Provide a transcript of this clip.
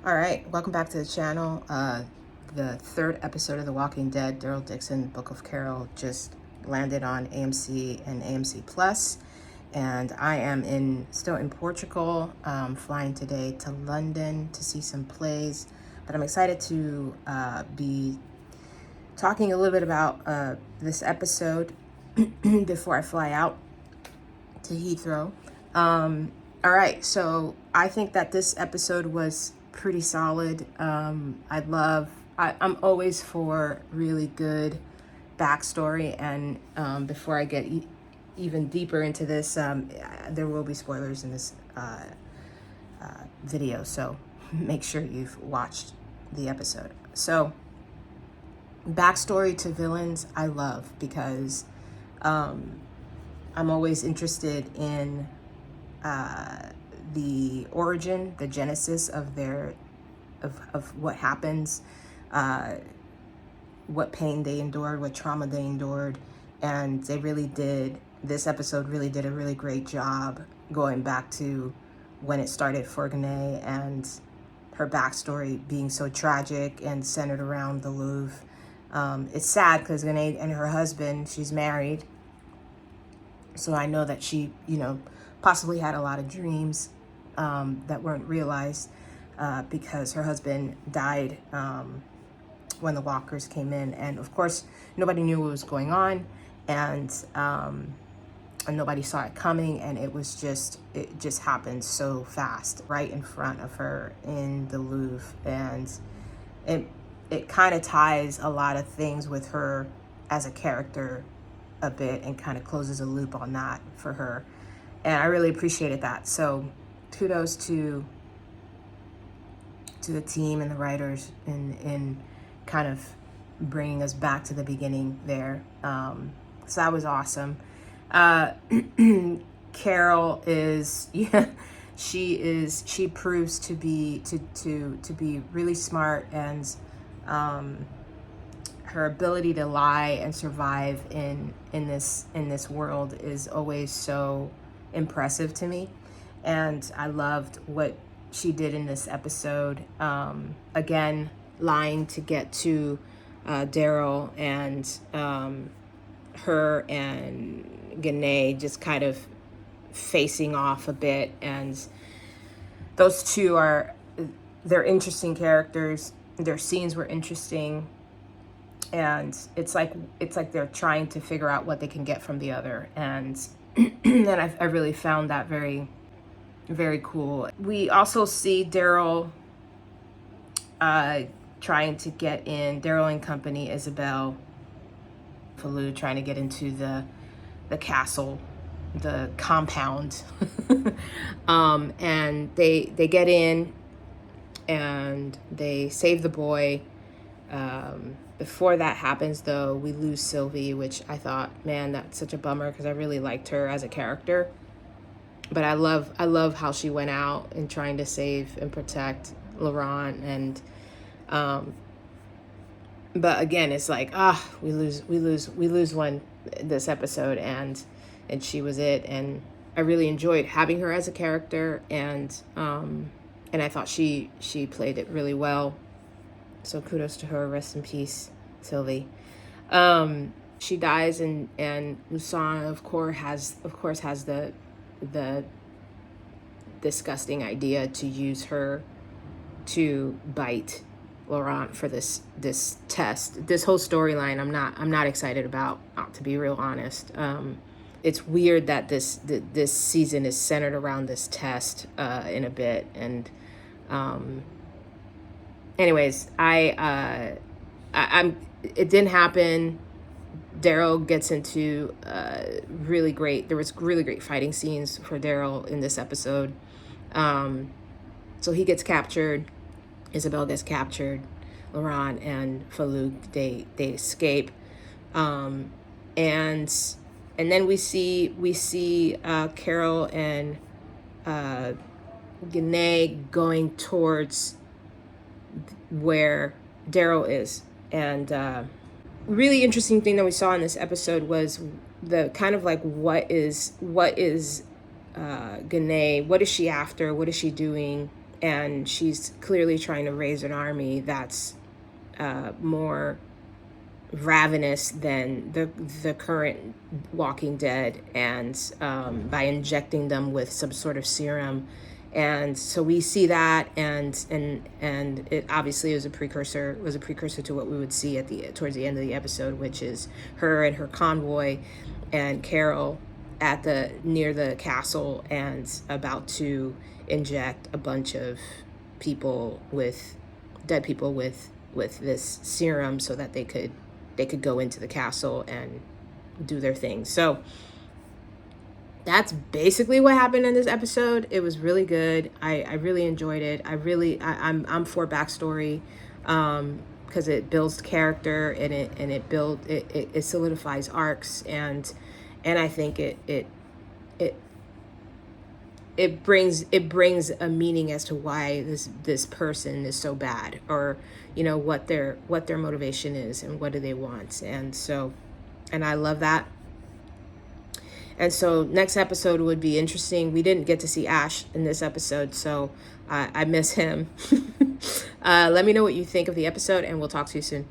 All right, welcome back to the channel. The third episode of The Walking Dead, Daryl Dixon, Book of Carol, just landed on AMC and AMC Plus, and I am still in Portugal, flying today to London to see some plays. But I'm excited to be talking a little bit about this episode before I fly out to Heathrow. All right, so I think that this episode was pretty solid. I'm always for really good backstory, and before I get even deeper into this, there will be spoilers in this video, so make sure you've watched the episode. So, backstory to villains, I love because I'm always interested in the origin, the genesis of of what happens, what pain they endured, what trauma they endured, and this episode really did a really great job going back to when it started for Gane and her backstory being so tragic and centered around the Louvre. It's sad because Gane and her husband, she's married, so I know that she, possibly had a lot of dreams that weren't realized because her husband died when the walkers came in. And of course, nobody knew what was going on, and nobody saw it coming. And it just happened so fast right in front of her in the Louvre. And it kind of ties a lot of things with her as a character a bit and kind of closes a loop on that for her. And I really appreciated that. So kudos to the team and the writers in kind of bringing us back to the beginning there. So that was awesome. Carol is, she proves to be really smart, and her ability to lie and survive in this world is always so impressive to me. And I loved what she did in this episode. Again, lying to get to Daryl, and her and Gane just kind of facing off a bit. And those two they're interesting characters. Their scenes were interesting. And it's like they're trying to figure out what they can get from the other. And I really found that very, very cool. We also see Daryl trying to get in, Daryl and company, Isabel, Falou, trying to get into the castle, the compound. And they get in and they save the boy. Before that happens, though, we lose Sylvie, which I thought, man, that's such a bummer because I really liked her as a character. But I love how she went out and trying to save and protect Laurent. And but again, it's like, we lose one this episode, and she was it. And I really enjoyed having her as a character, and I thought she played it really well. So kudos to her. Rest in peace, Sylvie. She dies, and Lucan, of course, has the disgusting idea to use her to bite Laurent for this test. This whole storyline, I'm not excited about, to be real honest. It's weird that this season is centered around this test in a bit, and anyways, it didn't happen. Daryl gets into there was really great fighting scenes for Daryl in this episode. So he gets captured, Isabel gets captured, Laurent and Falou, they escape. And then we see Carol and Gane going towards where Daryl is. And really interesting thing that we saw in this episode was the kind of like, what is Gane, what is she after, what is she doing? and she's clearly trying to raise an army that's more ravenous than the current Walking Dead, and by injecting them with some sort of serum. And so we see that, and it obviously was a precursor to what we would see towards the end of the episode, which is her and her convoy and Carol at near the castle and about to inject a bunch of dead people with this serum so that they could go into the castle and do their thing. So that's basically what happened in this episode. It was really good. I really enjoyed it. I'm for backstory, because it builds character, and it solidifies arcs, and I think it brings a meaning as to why this person is so bad, or what their motivation is and what do they want. And I love that. And so next episode would be interesting. We didn't get to see Ash in this episode, so I miss him. Let me know what you think of the episode, and we'll talk to you soon.